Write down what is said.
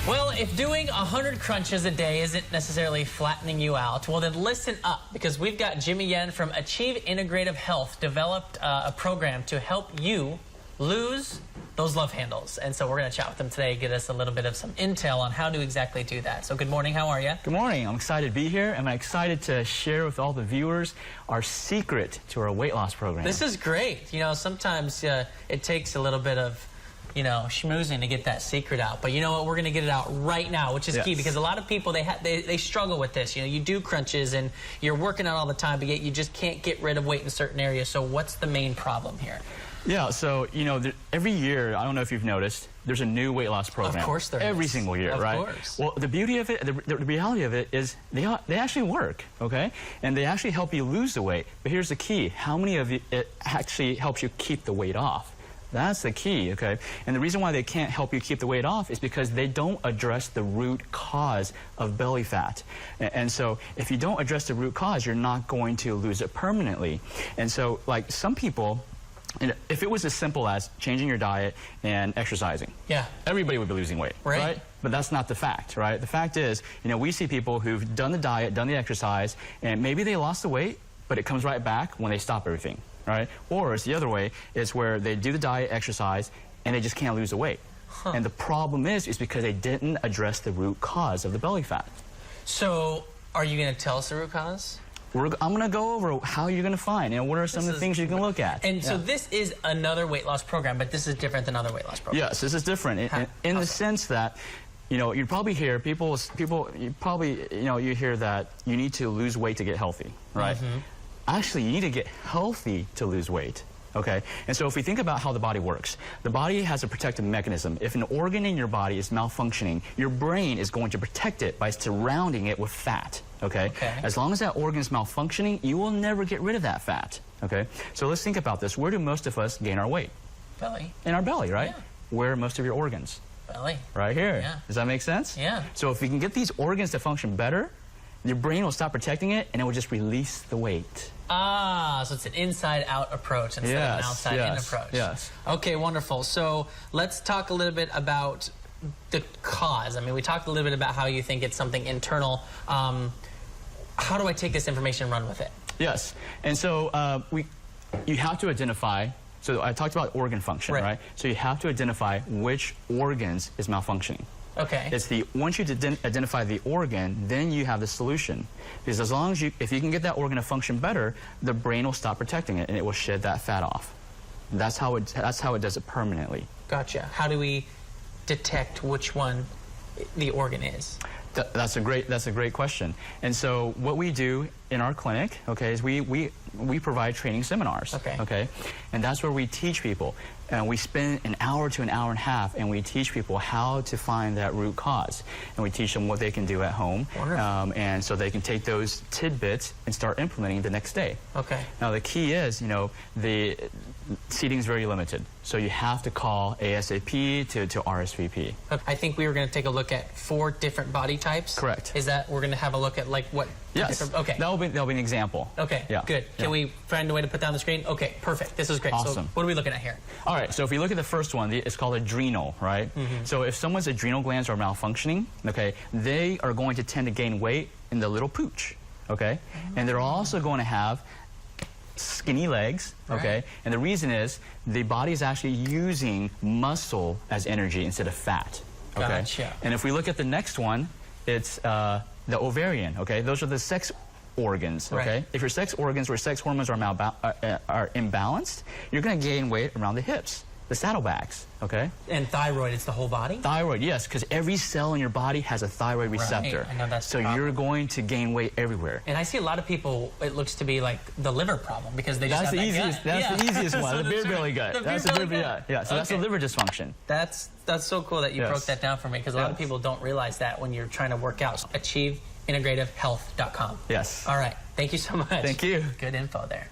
Well, if doing 100 crunches a day isn't necessarily flattening you out, well then listen up, because we've got Jimmy Yen from Achieve Integrative Health developed a program to help you lose those love handles. And so we're going to chat with them today, get us a little bit of some intel on how to exactly do that. So good morning, how are you? Good morning, I'm excited to be here, and I'm excited to share with all the viewers our secret to our weight loss program. This is great. You know, sometimes it takes a little bit of schmoozing to get that secret out. But you know what? We're going to get it out right now, which is key, because a lot of people, they struggle with this. You know, you do crunches and you're working out all the time, but yet you just can't get rid of weight in certain areas. So what's the main problem here? Yeah, so, every year, I don't know if you've noticed, there's a new weight loss program. Of course there is. Every single year, right? Of course. Well, the beauty of it, the reality of it is they actually work, okay? And they actually help you lose the weight. But here's the key. How many of you, it actually helps you keep the weight off? That's the key, okay? And the reason why they can't help you keep the weight off is because they don't address the root cause of belly fat. And so if you don't address the root cause, you're not going to lose it permanently. And so, like, some people, if it was as simple as changing your diet and exercising, everybody would be losing weight, right? But that's not the fact, right? The fact is, we see people who've done the diet, done the exercise, and maybe they lost the weight, but it comes right back when they stop everything, right? Or it's the other way, is where they do the diet, exercise, and they just can't lose the weight. And the problem is because they didn't address the root cause of the belly fat. So, are you going to tell us the root cause? I'm going to go over how you're going to find, what are some of the things you can look at. And so this is another weight loss program, but this is different than other weight loss programs. Yes, this is different in the sense that, you probably hear you hear that you need to lose weight to get healthy, right? Actually, you need to get healthy to lose weight. Okay, and so if we think about how the body works, the body has a protective mechanism. If an organ in your body is malfunctioning, your brain is going to protect it by surrounding it with fat. Okay? As long as that organ is malfunctioning, you will never get rid of that fat. Okay, so let's think about this. Where do most of us gain our weight? Belly. In our belly, right? Yeah. Where are most of your organs? Belly. Right here. Yeah. Does that make sense? Yeah. So if we can get these organs to function better, your brain will stop protecting it, and it will just release the weight. Ah, so it's an inside-out approach instead of an outside-in approach. Yes. Okay, wonderful. So let's talk a little bit about the cause. I mean, we talked a little bit about how you think it's something internal. How do I take this information and run with it? Yes. And so you have to identify. So I talked about organ function, right? So you have to identify which organs is malfunctioning. Okay. Once you identify the organ, then you have the solution. Because as long as if you can get that organ to function better, the brain will stop protecting it and it will shed that fat off. That's how it does it permanently. Gotcha. How do we detect which one the organ is? That's a great question. And so what we do in our clinic, is we provide training seminars. Okay. And that's where we teach people. And we spend an hour to an hour and a half, and we teach people how to find that root cause. And we teach them what they can do at home. And so they can take those tidbits and start implementing the next day. Okay. Now the key is, the seating is very limited. So you have to call ASAP to RSVP. I think we were going to take a look at 4 different body types. Correct. Is that we're going to have a look at what? Yes. Okay. That'll be an example. Okay. Yeah. Good. Can we find a way to put down the screen? Okay. Perfect. This is great. Awesome. So what are we looking at here? All right. So if we look at the first one, it's called adrenal, right? So if someone's adrenal glands are malfunctioning, they are going to tend to gain weight in the little pooch. And they're also going to have skinny legs, and the reason is the body is actually using muscle as energy instead of fat. Gotcha. And if we look at the next one, it's the ovarian. Those are the sex organs. If your sex organs or sex hormones are imbalanced, you're going to gain weight around the hips, the saddlebags. And thyroid, it's the whole body? Thyroid, yes, because every cell in your body has a thyroid receptor. I know that's so you're going to gain weight everywhere. And I see a lot of people, it looks to be like the liver problem, because they just have that gut. That's the easiest one, the beer belly gut. That's the beer gut. Yeah, so that's the liver dysfunction. That's so cool that you broke that down for me, because a lot of people don't realize that when you're trying to work out. AchieveIntegrativeHealth.com. Yes. All right. Thank you so much. Thank you. Good info there.